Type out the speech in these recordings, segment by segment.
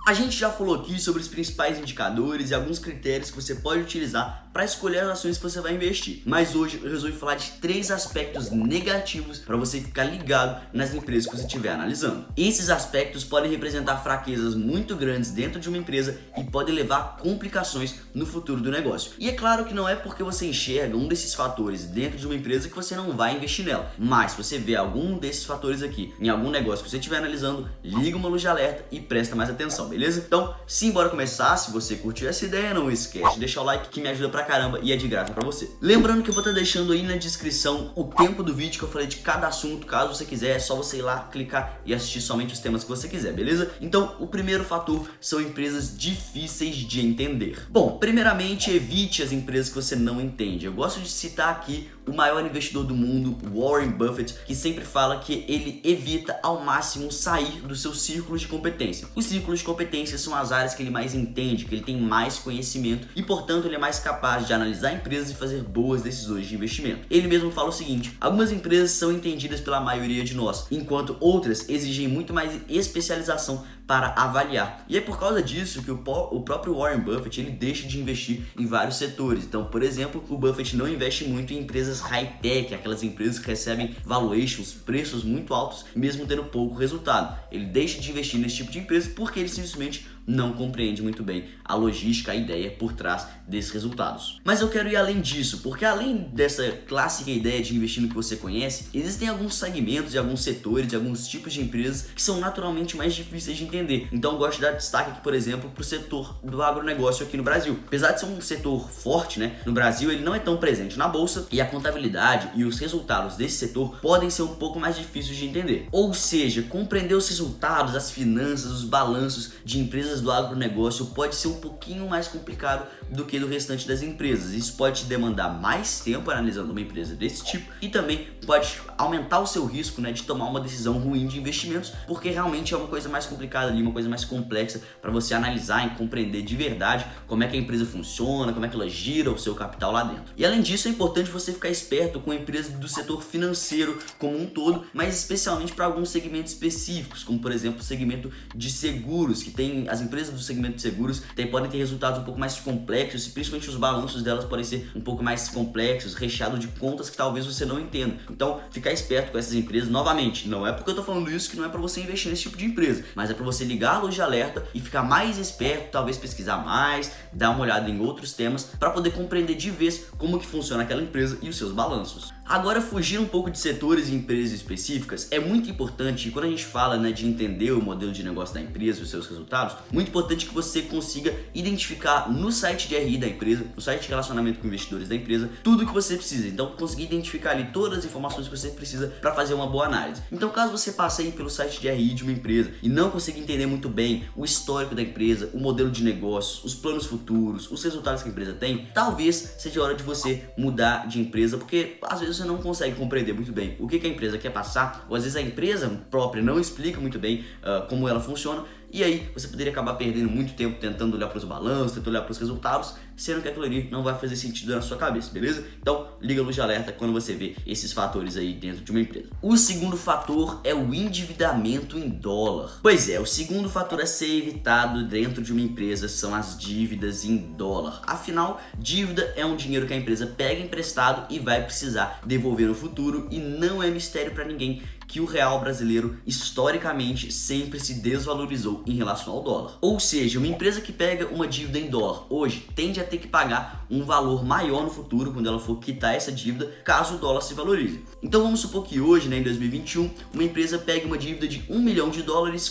A gente já falou aqui sobre os principais indicadores e alguns critérios que você pode utilizar para escolher as ações que você vai investir. Mas hoje eu resolvi falar de 3 aspectos negativos para você ficar ligado nas empresas que você estiver analisando. Esses aspectos podem representar fraquezas muito grandes dentro de uma empresa e podem levar a complicações no futuro do negócio. E é claro que não é porque você enxerga um desses fatores dentro de uma empresa que você não vai investir nela. Mas se você vê algum desses fatores aqui em algum negócio que você estiver analisando, liga uma luz de alerta e presta mais atenção, beleza? Então, simbora começar. Se você curtiu essa ideia, não esquece de deixar o like que me ajuda pra caramba e é de graça pra você. Lembrando que eu vou estar deixando aí na descrição o tempo do vídeo que eu falei de cada assunto. Caso você quiser, é só você ir lá, clicar e assistir somente os temas que você quiser, beleza? Então, o primeiro fator são empresas difíceis de entender. Bom, primeiramente, evite as empresas que você não entende. Eu gosto de citar aqui o maior investidor do mundo, Warren Buffett, que sempre fala que ele evita ao máximo sair dos seus círculos de competência. Os círculos de competência são as áreas que ele mais entende, que ele tem mais conhecimento e, portanto, ele é mais capaz de analisar empresas e fazer boas decisões de investimento. Ele mesmo fala o seguinte: algumas empresas são entendidas pela maioria de nós, enquanto outras exigem muito mais especialização para avaliar. E é por causa disso que o próprio Warren Buffett ele deixa de investir em vários setores. Então, por exemplo, o Buffett não investe muito em empresas high-tech, aquelas empresas que recebem valuations, preços muito altos, mesmo tendo pouco resultado. Ele deixa de investir nesse tipo de empresa porque ele simplesmente não compreende muito bem a logística, a ideia por trás desses resultados. Mas eu quero ir além disso, porque além dessa clássica ideia de investir no que você conhece, existem alguns segmentos e alguns setores e alguns tipos de empresas que são naturalmente mais difíceis de entender. Então eu gosto de dar destaque aqui, por exemplo, para o setor do agronegócio aqui no Brasil. Apesar de ser um setor forte, né, no Brasil ele não é tão presente na bolsa e a contabilidade e os resultados desse setor podem ser um pouco mais difíceis de entender. Ou seja, compreender os resultados, as finanças, os balanços de empresas do agronegócio pode ser um pouquinho mais complicado do que do restante das empresas. Isso pode te demandar mais tempo analisando uma empresa desse tipo e também pode aumentar o seu risco, né, de tomar uma decisão ruim de investimentos, porque realmente é uma coisa mais complicada ali, uma coisa mais complexa para você analisar e compreender de verdade como é que a empresa funciona, como é que ela gira o seu capital lá dentro. E além disso, é importante você ficar esperto com empresas do setor financeiro como um todo, mas especialmente para alguns segmentos específicos, como por exemplo o segmento de seguros, que tem as empresas do segmento de seguros podem ter resultados um pouco mais complexos e principalmente os balanços delas podem ser um pouco mais complexos, recheados de contas que talvez você não entenda. Então, ficar esperto com essas empresas, novamente, não é porque eu tô falando isso que não é para você investir nesse tipo de empresa, mas é para você ligar a luz de alerta e ficar mais esperto, talvez pesquisar mais, dar uma olhada em outros temas para poder compreender de vez como que funciona aquela empresa e os seus balanços. Agora, fugir um pouco de setores e empresas específicas é muito importante, e quando a gente fala, né, de entender o modelo de negócio da empresa e os seus resultados, muito importante que você consiga identificar no site de RI da empresa, no site de relacionamento com investidores da empresa, tudo o que você precisa. Então, conseguir identificar ali todas as informações que você precisa para fazer uma boa análise. Então, caso você passe aí pelo site de RI de uma empresa e não consiga entender muito bem o histórico da empresa, o modelo de negócios, os planos futuros, os resultados que a empresa tem, talvez seja hora de você mudar de empresa, porque às vezes você não consegue compreender muito bem o que a empresa quer passar, ou às vezes a empresa própria não explica muito bem como ela funciona, e aí você poderia acabar perdendo muito tempo tentando olhar para os balanços, tentando olhar para os resultados, sendo que aquilo ali não vai fazer sentido na sua cabeça, beleza? Então, liga a luz de alerta quando você vê esses fatores aí dentro de uma empresa. O segundo fator é o endividamento em dólar. Pois é, o segundo fator a ser evitado dentro de uma empresa são as dívidas em dólar. Afinal, dívida é um dinheiro que a empresa pega emprestado e vai precisar devolver no futuro, e não é mistério para ninguém que o real brasileiro historicamente sempre se desvalorizou em relação ao dólar. Ou seja, uma empresa que pega uma dívida em dólar hoje tende a ter que pagar um valor maior no futuro quando ela for quitar essa dívida, caso o dólar se valorize. Então vamos supor que hoje, né, em 2021, uma empresa pegue uma dívida de $1 milhão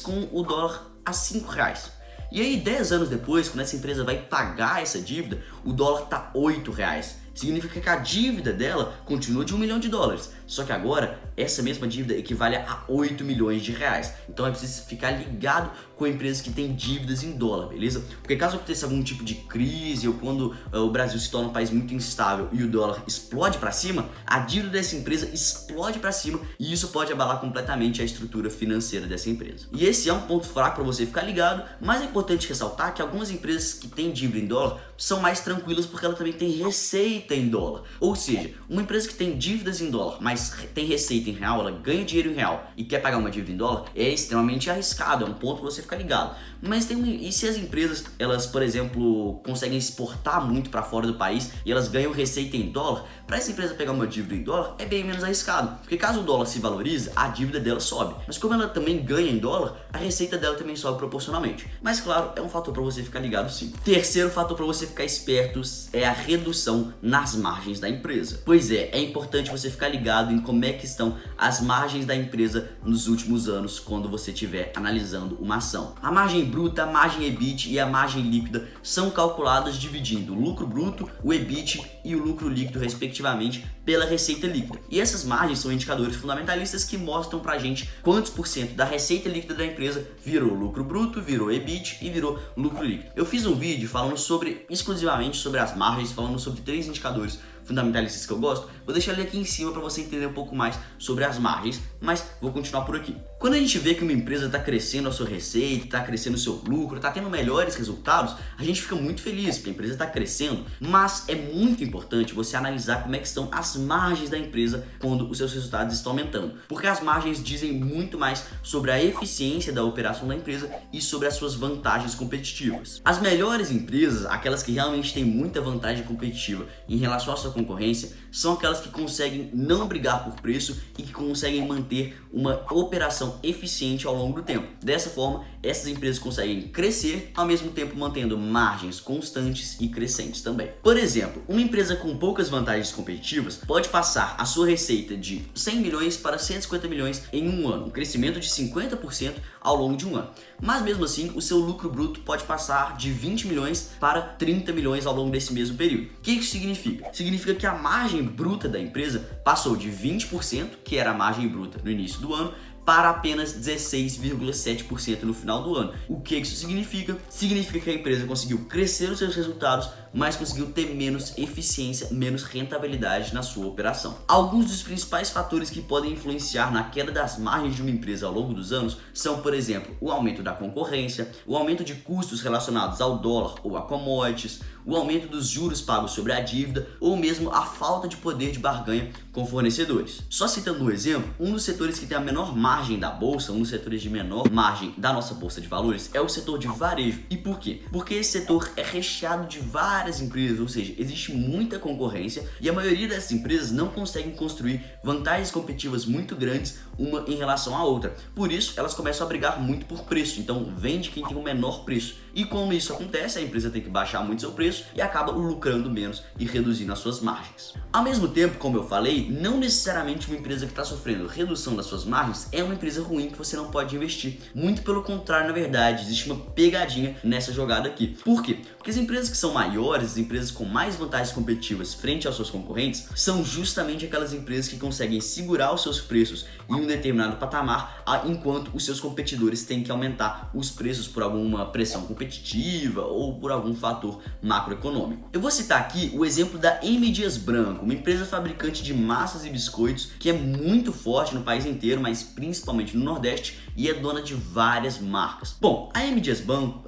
com o dólar a R$5. E aí 10 anos depois, quando essa empresa vai pagar essa dívida, o dólar tá R$8. Significa que a dívida dela continua de $1 milhão, só que agora essa mesma dívida equivale a R$8 milhões. Então é preciso ficar ligado com empresas que têm dívidas em dólar, beleza? Porque caso aconteça algum tipo de crise ou quando o Brasil se torna um país muito instável e o dólar explode para cima, a dívida dessa empresa explode para cima e isso pode abalar completamente a estrutura financeira dessa empresa. E esse é um ponto fraco para você ficar ligado, mas é importante ressaltar que algumas empresas que têm dívida em dólar são mais tranquilas porque ela também tem receita receita em dólar. Ou seja, uma empresa que tem dívidas em dólar, mas tem receita em real, ela ganha dinheiro em real e quer pagar uma dívida em dólar, é extremamente arriscado, é um ponto para você ficar ligado. Mas e se as empresas, elas, por exemplo, conseguem exportar muito para fora do país e elas ganham receita em dólar, para essa empresa pegar uma dívida em dólar é bem menos arriscado, porque caso o dólar se valorize, a dívida dela sobe. Mas como ela também ganha em dólar, a receita dela também sobe proporcionalmente. Mas claro, é um fator para você ficar ligado sim. Terceiro fator para você ficar esperto é a redução nas margens da empresa. Pois é importante você ficar ligado em como é que estão as margens da empresa nos últimos anos quando você estiver analisando uma ação. A margem bruta, a margem EBIT e a margem líquida são calculadas dividindo o lucro bruto, o EBIT e o lucro líquido respectivamente pela receita líquida. E essas margens são indicadores fundamentalistas que mostram pra gente quantos por cento da receita líquida da empresa virou lucro bruto, virou EBIT e virou lucro líquido. Eu fiz um vídeo falando exclusivamente sobre as margens, falando sobre 3 indicadores fundamentalistas que eu gosto. Vou deixar ele aqui em cima para você entender um pouco mais sobre as margens, mas vou continuar por aqui. Quando a gente vê que uma empresa está crescendo a sua receita, está crescendo o seu lucro, está tendo melhores resultados, a gente fica muito feliz porque a empresa está crescendo, mas é muito importante você analisar como é que estão as margens da empresa quando os seus resultados estão aumentando, porque as margens dizem muito mais sobre a eficiência da operação da empresa e sobre as suas vantagens competitivas. As melhores empresas, aquelas que realmente têm muita vantagem competitiva em relação à sua concorrência, são aquelas que conseguem não brigar por preço e que conseguem manter uma operação eficiente ao longo do tempo. Dessa forma, essas empresas conseguem crescer ao mesmo tempo mantendo margens constantes e crescentes também. Por exemplo, uma empresa com poucas vantagens competitivas pode passar a sua receita de 100 milhões para 150 milhões em um ano, um crescimento de 50% ao longo de um ano. Mas mesmo assim, o seu lucro bruto pode passar de 20 milhões para 30 milhões ao longo desse mesmo período. O que isso significa? Significa que a margem bruta da empresa passou de 20%, que era a margem bruta no início do ano, para apenas 16,7% no final do ano. O que isso significa? Significa que a empresa conseguiu crescer os seus resultados, mas conseguiu ter menos eficiência, menos rentabilidade na sua operação. Alguns dos principais fatores que podem influenciar na queda das margens de uma empresa ao longo dos anos são, por exemplo, o aumento da concorrência, o aumento de custos relacionados ao dólar ou a commodities, o aumento dos juros pagos sobre a dívida ou mesmo a falta de poder de barganha com fornecedores. Só citando um exemplo, um dos setores que tem a menor margem da bolsa, um dos setores de menor margem da nossa bolsa de valores é o setor de varejo. E por quê? Porque esse setor é recheado de várias empresas, ou seja, existe muita concorrência e a maioria dessas empresas não conseguem construir vantagens competitivas muito grandes uma em relação à outra. Por isso, elas começam a brigar muito por preço, então vende quem tem o menor preço. E como isso acontece, a empresa tem que baixar muito seu preço e acaba lucrando menos e reduzindo as suas margens. Ao mesmo tempo, como eu falei, não necessariamente uma empresa que está sofrendo redução das suas margens é uma empresa ruim que você não pode investir. Muito pelo contrário, na verdade, existe uma pegadinha nessa jogada aqui. Por quê? Porque as empresas que são maiores, as empresas com mais vantagens competitivas frente aos seus concorrentes, são justamente aquelas empresas que conseguem segurar os seus preços em um determinado patamar, enquanto os seus competidores têm que aumentar os preços por alguma pressão competitiva ou por algum fator macroeconômico. Eu vou citar aqui o exemplo da M. Dias Branco, uma empresa fabricante de massas e biscoitos que é muito forte no país inteiro, mas principalmente no Nordeste, e é dona de várias marcas. Bom, a M. Dias Branco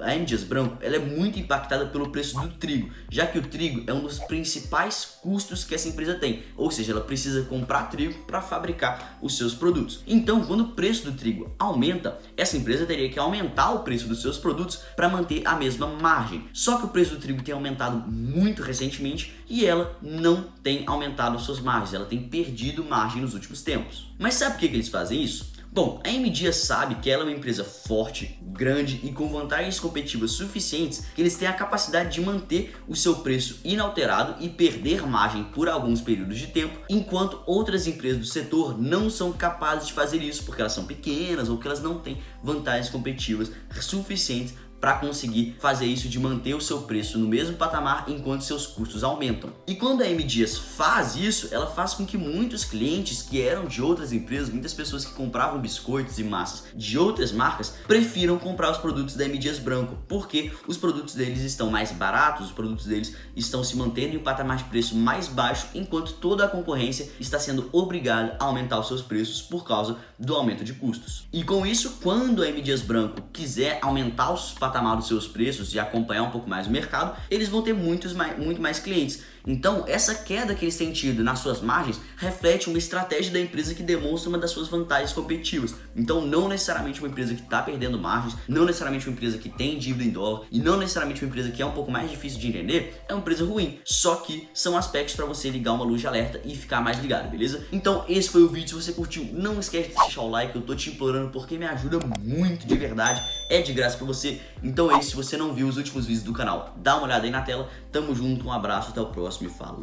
ela é muito impactada pelo preço do trigo, já que o trigo é um dos principais custos que essa empresa tem, ou seja, ela precisa comprar trigo para fabricar os seus produtos. Então, quando o preço do trigo aumenta, essa empresa teria que aumentar o preço dos seus produtos para manter a mesma margem. Só que o preço do trigo tem aumentado muito recentemente e ela não tem aumentado suas margens, ela tem perdido margem nos últimos tempos. Mas sabe por que eles fazem isso? Bom, a M. Dias sabe que ela é uma empresa forte, grande e com vantagens competitivas suficientes que eles têm a capacidade de manter o seu preço inalterado e perder margem por alguns períodos de tempo, enquanto outras empresas do setor não são capazes de fazer isso porque elas são pequenas ou que elas não têm vantagens competitivas suficientes para conseguir fazer isso de manter o seu preço no mesmo patamar enquanto seus custos aumentam. E quando a M. Dias faz isso, ela faz com que muitos clientes que eram de outras empresas, muitas pessoas que compravam biscoitos e massas de outras marcas, prefiram comprar os produtos da M. Dias Branco, porque os produtos deles estão mais baratos, os produtos deles estão se mantendo em um patamar de preço mais baixo, enquanto toda a concorrência está sendo obrigada a aumentar os seus preços por causa do aumento de custos. E com isso, quando a M. Dias Branco quiser aumentar os patamar dos seus preços e acompanhar um pouco mais o mercado, eles vão ter muito mais clientes. Então, essa queda que eles têm tido nas suas margens reflete uma estratégia da empresa que demonstra uma das suas vantagens competitivas. Então, não necessariamente uma empresa que está perdendo margens, não necessariamente uma empresa que tem dívida em dólar e não necessariamente uma empresa que é um pouco mais difícil de entender, é uma empresa ruim. Só que são aspectos para você ligar uma luz de alerta e ficar mais ligado, beleza? Então, esse foi o vídeo. Se você curtiu, não esquece de deixar o like, eu tô te implorando porque me ajuda muito, de verdade. É de graça para você. Então é isso, se você não viu os últimos vídeos do canal, dá uma olhada aí na tela. Tamo junto, um abraço, até o próximo e falou!